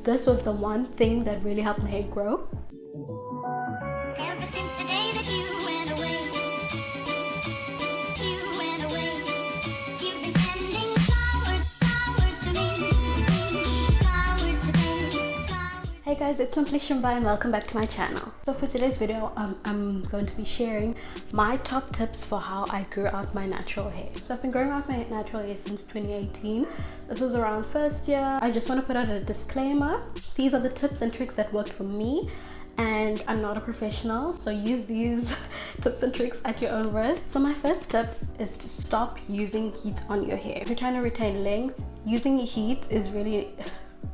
this was the one thing that really helped my hair grow. Ever since the day that you went away, you've been spending flowers to me, flowers today, flowers. Hey guys, it's SimplyShumba and welcome back to my channel. So for today's video, I'm going to be sharing my top tips for how I grew out my natural hair. So I've been growing out my natural hair since 2018. This was around first year. I just want to put out a disclaimer. These are the tips and tricks that worked for me, and I'm not a professional, so use these tips and tricks at your own risk. So my first tip is to stop using heat on your hair. If you're trying to retain length, using heat is really,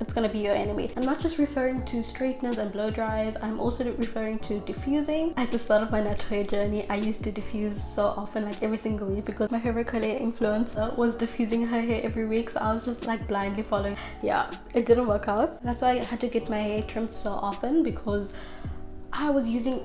it's gonna be your enemy. I'm not just referring to straighteners and blow dryers, I'm also referring to diffusing. At the start of my natural hair journey, I used to diffuse so often, like every single week, because my favorite color influencer was diffusing her hair every week, so I was just like blindly following. Yeah, it didn't work out. That's why I had to get my hair trimmed so often, because I was using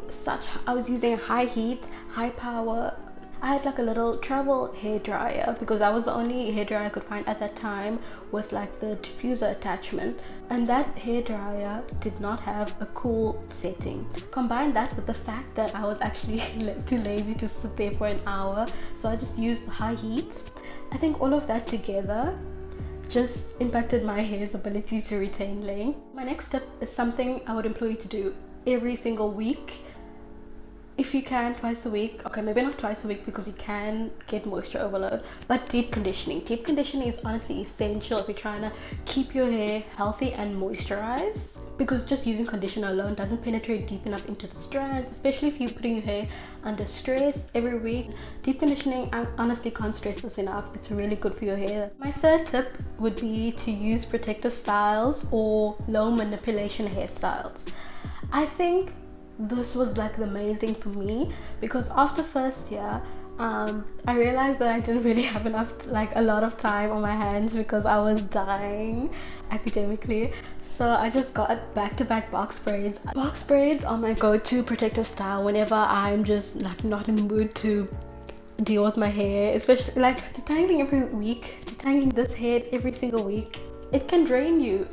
high heat, high power. I had like a little travel hair dryer because that was the only hair dryer I could find at that time with like the diffuser attachment, and that hair dryer did not have a cool setting. Combine that with the fact that I was actually too lazy to sit there for an hour, so I just used high heat. I think all of that together just impacted my hair's ability to retain length. My next tip is something I would implore you to do every single week. If you can, twice a week. Okay, maybe not twice a week because you can get moisture overload, but deep conditioning. Deep conditioning is honestly essential if you're trying to keep your hair healthy and moisturized, because just using conditioner alone doesn't penetrate deep enough into the strands, especially if you're putting your hair under stress every week. Deep conditioning, I honestly can't stress this enough. It's really good for your hair. My third tip would be to use protective styles or low manipulation hairstyles. I think this was like the main thing for me, because after first year I realized that I didn't really have a lot of time on my hands because I was dying academically. So I just got back-to-back box braids. Box braids are my go-to protective style whenever I'm just like not in the mood to deal with my hair, especially like detangling every week, detangling this head every single week. It can drain you.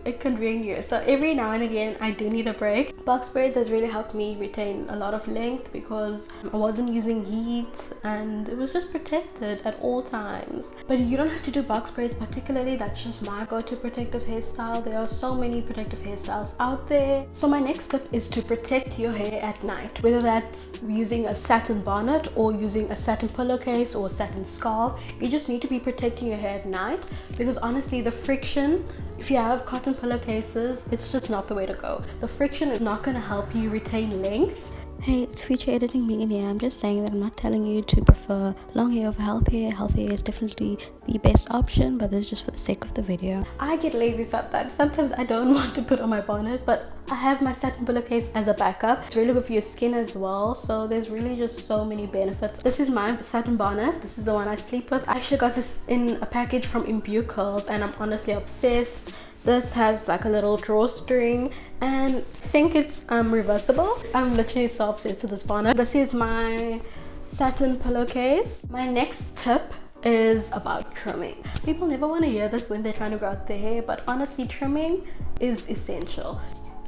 So every now and again I do need a break. Box braids has really helped me retain a lot of length because I wasn't using heat and it was just protected at all times. But you don't have to do box braids particularly. That's just my go-to protective hairstyle. There are so many protective hairstyles out there. So my next tip is to protect your hair at night, whether that's using a satin bonnet or using a satin pillowcase or a satin scarf. You just need to be protecting your hair at night, because honestly the friction, if you have cotton pillowcases, it's just not the way to go. The friction is not going to help you retain length. Hey, it's future editing me in here. I'm just saying that I'm not telling you to prefer long hair over healthy hair. Healthy hair is definitely the best option, but this is just for the sake of the video. I get lazy sometimes. Sometimes I don't want to put on my bonnet, but I have my satin pillowcase as a backup. It's really good for your skin as well, so there's really just so many benefits. This is my satin bonnet. This is the one I sleep with. I actually got this in a package from Imbue Curls and I'm honestly obsessed. This has like a little drawstring and I think it's reversible. I'm literally so obsessed with this bonnet. This is my satin pillowcase. My next tip is about trimming. People never want to hear this when they're trying to grow out their hair, but honestly trimming is essential.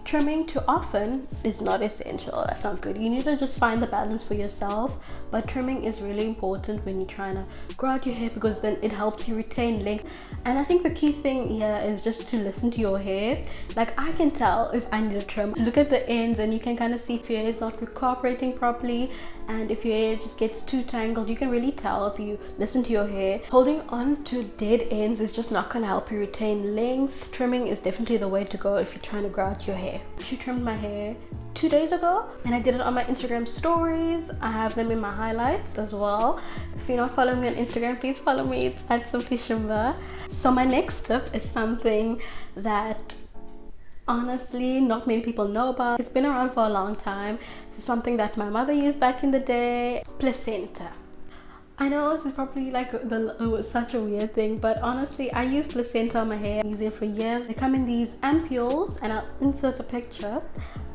Trimming too often is not essential. That's not good. You need to just find the balance for yourself, but trimming is really important when you're trying to grow out your hair, because then it helps you retain length. And I think the key thing here is just to listen to your hair. Like I can tell if I need a trim. Look at the ends and you can kind of see if your hair is not cooperating properly, and if your hair just gets too tangled, you can really tell if you listen to your hair. Holding on to dead ends is just not going to help you retain length. Trimming is definitely the way to go if you're trying to grow out your hair. She trimmed my hair 2 days ago and I did it on my Instagram stories. I have them in my highlights as well. If you're not following me on Instagram, please follow me. It's at SimplyShumba. So my next tip is something that honestly not many people know about. It's been around for a long time. It's something that my mother used back in the day. Placenta. I know this is probably like such a weird thing, but honestly I use placenta on my hair. I use it for years. They come in these ampules and I'll insert a picture,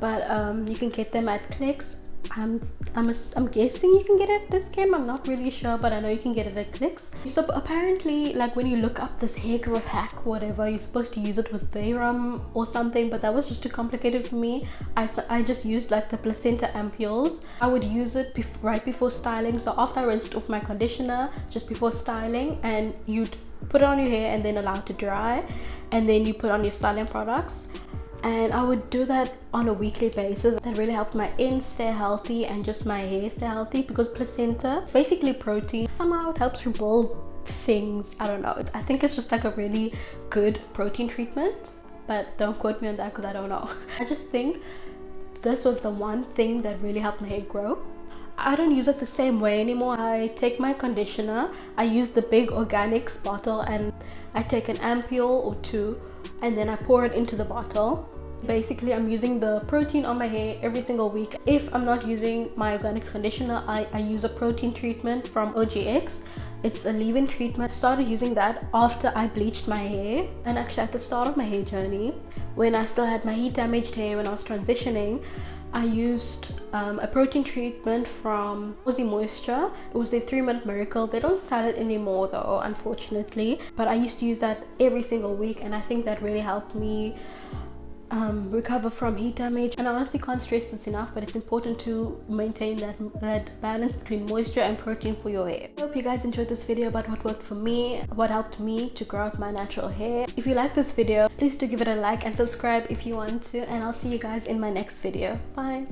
but you can get them at Clicks I'm guessing you can get it at this game. I'm not really sure, but I know you can get it at Clicks. So apparently, like when you look up this hair growth hack, whatever, you're supposed to use it with Bayram or something, but that was just too complicated for me. I just used like the placenta ampules. I would use it right before styling. So after I rinsed off my conditioner, just before styling, and you'd put it on your hair and then allow it to dry, and then you put on your styling products. And I would do that on a weekly basis. That really helped my ends stay healthy and just my hair stay healthy, because placenta, basically protein, somehow it helps rebuild things. I don't know, I think it's just like a really good protein treatment, but don't quote me on that because I don't know. I just think this was the one thing that really helped my hair grow. I don't use it the same way anymore. I take my conditioner, I use the big organics bottle, and I take an ampule or two, and then I pour it into the bottle. Basically, I'm using the protein on my hair every single week. If I'm not using my organics conditioner, I use a protein treatment from OGX. It's a leave-in treatment. I started using that after I bleached my hair, and actually at the start of my hair journey, when I still had my heat damaged hair, when I was transitioning, I used a protein treatment from Aussie Moisture. It was their 3-minute miracle. They don't sell it anymore though, unfortunately, but I used to use that every single week, and I think that really helped me recover from heat damage. And I honestly can't stress this enough, but it's important to maintain that balance between moisture and protein for your hair. I hope you guys enjoyed this video about what worked for me, what helped me to grow out my natural hair. If you like this video, please do give it a like and subscribe if you want to, and I'll see you guys in my next video. Bye.